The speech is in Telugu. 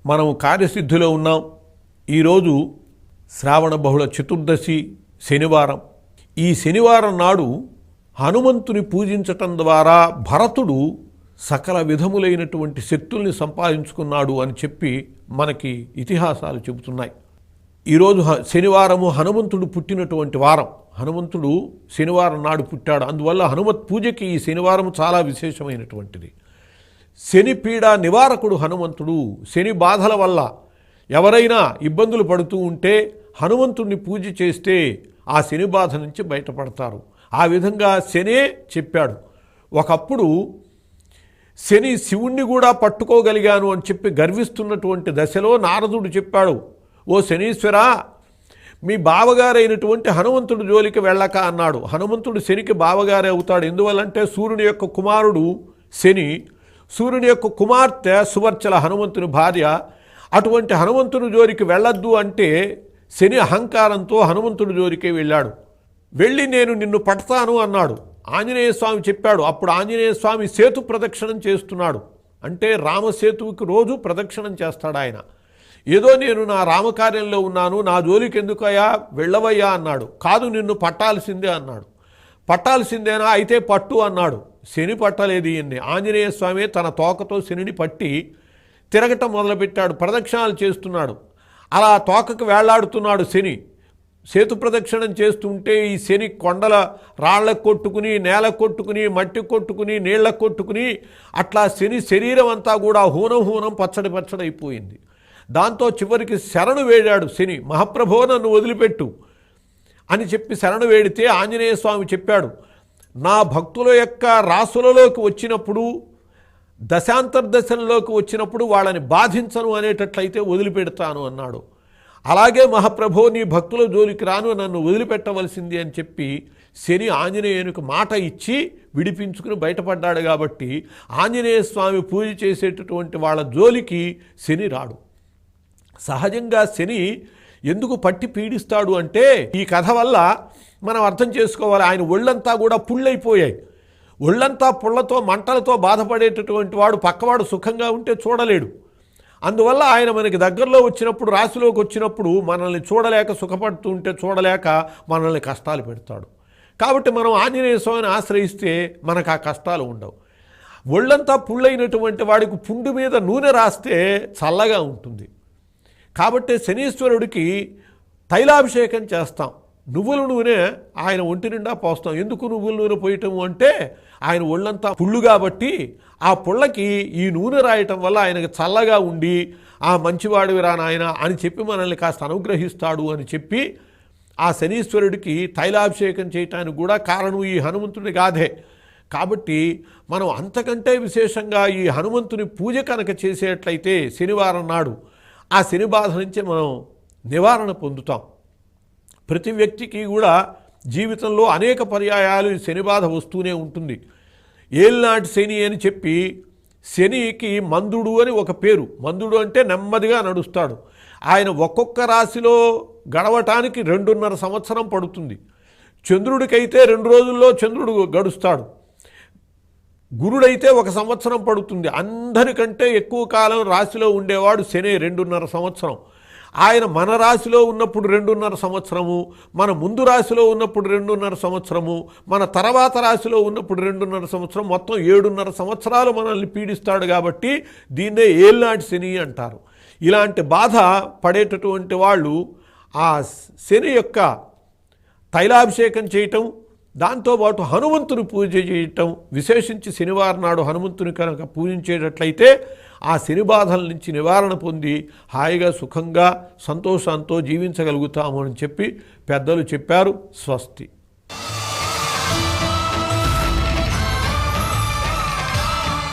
మనం కార్యసిద్ధిలో ఉన్నాం. ఈరోజు శ్రావణ బహుళ చతుర్దశి శనివారం. ఈ శనివారం నాడు హనుమంతుని పూజించటం ద్వారా భరతుడు సకల విధములైనటువంటి శక్తుల్ని సంపాదించుకున్నాడు అని చెప్పి మనకి ఇతిహాసాలు చెబుతున్నాయి. ఈరోజు శనివారము హనుమంతుడు పుట్టినటువంటి వారం. హనుమంతుడు శనివారం నాడు పుట్టాడు. అందువల్ల హనుమత్ పూజకి ఈ శనివారం చాలా విశేషమైనటువంటిది. శని పీడ నివారకుడు హనుమంతుడు. శని బాధల వల్ల ఎవరైనా ఇబ్బందులు పడుతూ ఉంటే హనుమంతుడిని పూజ చేస్తే ఆ శని బాధ నుంచి బయటపడతారు. ఆ విధంగా శనే చెప్పాడు. ఒకప్పుడు శని శివుణ్ణి కూడా పట్టుకోగలిగాను అని చెప్పి గర్విస్తున్నటువంటి దశలో నారదుడు చెప్పాడు, ఓ శనీశ్వరా, మీ బావగారైనటువంటి హనుమంతుడి జోలికి వెళ్ళక అన్నాడు. హనుమంతుడు శనికి బావగారే అవుతాడు. ఎందువల్లంటే సూర్యుని యొక్క కుమారుడు శని, సూర్యుని యొక్క కుమార్తె సువర్చల హనుమంతుని భార్య. అటువంటి హనుమంతుని జోలికి వెళ్ళొద్దు అంటే శని అహంకారంతో హనుమంతుడి జోలికే వెళ్ళాడు. వెళ్ళి నేను నిన్ను పడతాను అన్నాడు. ఆంజనేయ స్వామి చెప్పాడు. అప్పుడు ఆంజనేయ స్వామి సేతు ప్రదక్షిణం చేస్తున్నాడు. అంటే రామసేతువుకి రోజు ప్రదక్షిణం చేస్తాడు ఆయన. ఏదో నేను నా రామకార్యంలో ఉన్నాను, నా జోలికి ఎందుకయ్యా వెళ్ళవయ్యా అన్నాడు. కాదు, నిన్ను పట్టాల్సిందే అన్నాడు. పట్టాల్సిందేనా, అయితే పట్టు అన్నాడు. శని పట్టలేదు ఈయన్ని. ఆంజనేయ స్వామి తన తోకతో శనిని పట్టి తిరగటం మొదలుపెట్టాడు. ప్రదక్షిణాలు చేస్తున్నాడు. అలా తోకకు వేళ్లాడుతున్నాడు శని. సేతు ప్రదక్షిణం చేస్తుంటే ఈ శని కొండల రాళ్లకు కొట్టుకుని, నేల కొట్టుకుని, మట్టి కొట్టుకుని, నీళ్ల కొట్టుకుని, అట్లా శని శరీరం అంతా కూడా హూనం పచ్చడి పచ్చడైపోయింది. దాంతో చివరికి శరణు వేడాడు శని. మహాప్రభో, నన్ను వదిలిపెట్టు అని చెప్పి శరణు వేడితే ఆంజనేయ స్వామి చెప్పాడు, నా భక్తుల యొక్క రాసులలోకి వచ్చినప్పుడు, దశాంతర్దశలోకి వచ్చినప్పుడు వాళ్ళని బాధించను అనేటట్లయితే వదిలిపెడతాను అన్నాడు. అలాగే మహాప్రభో, నీ భక్తుల జోలికి రాను, నన్ను వదిలిపెట్టవలసింది అని చెప్పి శని ఆంజనేయునికి మాట ఇచ్చి విడిపించుకుని బయటపడ్డాడు. కాబట్టి ఆంజనేయ స్వామి పూజ చేసేటటువంటి వాళ్ళ జోలికి శని రాడు. సహజంగా శని ఎందుకు పట్టి పీడిస్తాడు అంటే ఈ కథ వల్ల మనం అర్థం చేసుకోవాలి. ఆయన ఒళ్ళంతా కూడా పుళ్ళైపోయాయి. ఒళ్ళంతా పుళ్ళతో మంటలతో బాధపడేటటువంటి వాడు పక్కవాడు సుఖంగా ఉంటే చూడలేడు. అందువల్ల ఆయన మనకి దగ్గరలో వచ్చినప్పుడు, రాశిలోకి వచ్చినప్పుడు మనల్ని చూడలేక, సుఖపడుతూ ఉంటే చూడలేక మనల్ని కష్టాలు పెడతాడు. కాబట్టి మనం ఆంజనేయ స్వామిని ఆశ్రయిస్తే మనకు ఆ కష్టాలు ఉండవు. ఒళ్ళంతా పుళ్ళైనటువంటి వాడికి పుండు మీద నూనె రాస్తే చల్లగా ఉంటుంది. కాబట్టి శనీశ్వరుడికి తైలాభిషేకం చేస్తాం. నువ్వుల నూనె ఆయన ఒంటి నిండా పోస్తాం. ఎందుకు నువ్వుల నూనె పోయటము అంటే ఆయన ఒళ్ళంతా పుళ్ళు కాబట్టి ఆ పుళ్ళకి ఈ నూనె రాయటం వల్ల ఆయనకు చల్లగా ఉండి ఆ మంచివాడివిరా నాయన అని చెప్పి మనల్ని కాస్త అనుగ్రహిస్తాడు అని చెప్పి ఆ శనీశ్వరుడికి తైలాభిషేకం చేయటానికి కూడా కారణం ఈ హనుమంతుడి గాథే. కాబట్టి మనం అంతకంటే విశేషంగా ఈ హనుమంతుని పూజ కనుక చేసేట్లయితే శనివారం నాడు ఆ శని బాధ నుంచి మనం నివారణ పొందుతాం. ప్రతి వ్యక్తికి కూడా జీవితంలో అనేక పర్యాయాలు శని బాధ వస్తూనే ఉంటుంది. ఏలినాటి శని అని చెప్పి శనికి మందుడు అని ఒక పేరు. మందుడు అంటే నెమ్మదిగా నడుస్తాడు. ఆయన ఒక్కొక్క రాశిలో గడవటానికి 2.5 సంవత్సరం పడుతుంది. చంద్రుడికైతే 2 రోజుల్లో చంద్రుడు గడుస్తాడు. గురుడైతే 1 సంవత్సరం పడుతుంది. అందరికంటే ఎక్కువ కాలం రాశిలో ఉండేవాడు శని, 2.5 సంవత్సరం. ఆయన మన రాశిలో ఉన్నప్పుడు 2.5 సంవత్సరము, మన ముందు రాశిలో ఉన్నప్పుడు 2.5 సంవత్సరము, మన తర్వాత రాశిలో ఉన్నప్పుడు 2.5 సంవత్సరం, మొత్తం 7.5 సంవత్సరాలు మనల్ని పీడిస్తాడు. కాబట్టి దీన్నే ఏలినాటి శని అంటారు. ఇలాంటి బాధ పడేటటువంటి వాళ్ళు ఆ శని యొక్క తైలాభిషేకం చేయటం, దాంతోపాటు హనుమంతుని పూజ చేయటం, విశేషించి శనివారం నాడు హనుమంతుని కనుక పూజించేటట్లయితే ఆ శని బాధల నుంచి నివారణ పొంది హాయిగా, సుఖంగా, సంతోషంతో జీవించగలుగుతాము అని చెప్పి పెద్దలు చెప్పారు. స్వస్తి.